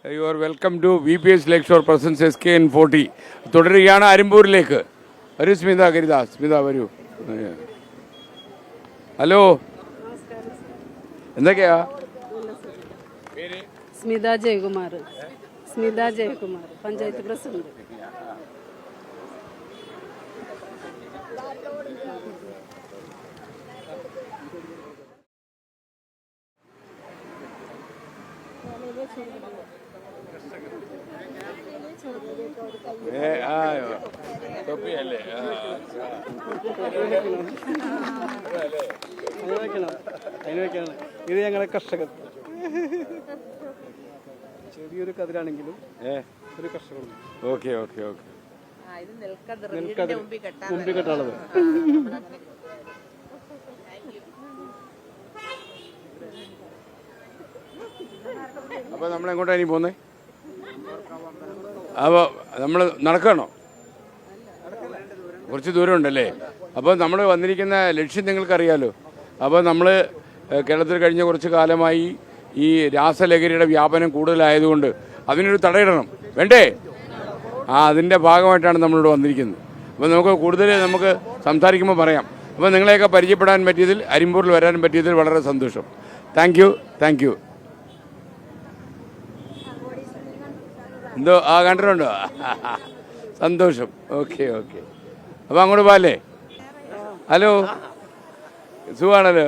U are welcome to VPS Lakeshore presents SKN40. തുടരുകയാണ് അരിമ്പൂരിലേക്ക്. വരൂ സ്മിത കരിദാസ്. സ്മിത വരൂ. ഹലോ, എന്തൊക്കെയാ? സ്മിത ജയകുമാർ. സ്മിത ജയകുമാർ, പഞ്ചായത്ത് പ്രസിഡന്റ്. ഇത് ഞങ്ങളെ കർഷകർ ചെറിയൊരു കതിരാണെങ്കിലും ഒരു കർഷകർ. Okay okay okay. മുമ്പിൽ കെട്ടാളത്. അപ്പോൾ നമ്മളെങ്ങോട്ടാണ് ഇനി പോകുന്നത്? അപ്പോൾ നമ്മൾ നടക്കണോ? കുറച്ച് ദൂരമുണ്ടല്ലേ? അപ്പോൾ നമ്മൾ വന്നിരിക്കുന്ന ലക്ഷ്യം നിങ്ങൾക്കറിയാലോ. അപ്പോൾ നമ്മൾ കേരളത്തിൽ കഴിഞ്ഞ കുറച്ച് കാലമായി ഈ രാസലഹരിയുടെ വ്യാപനം കൂടുതലായതുകൊണ്ട് അതിനൊരു തടയിടണം, വേണ്ടേ? അതിൻ്റെ ഭാഗമായിട്ടാണ് നമ്മളിവിടെ വന്നിരിക്കുന്നത്. അപ്പോൾ നമുക്ക് സംസാരിക്കുമ്പോൾ പറയാം. അപ്പോൾ നിങ്ങളെയൊക്കെ പരിചയപ്പെടാൻ പറ്റിയതിൽ, അരിമ്പൂരിൽ വരാൻ പറ്റിയതിൽ വളരെ സന്തോഷം. Thank you. എന്തോ കണ്ടിട്ടുണ്ടോ? സന്തോഷം. ഓക്കെ. അപ്പോൾ അങ്ങോട്ട് പോകാല്ലേ? ഹലോ, സുഖമാണല്ലോ.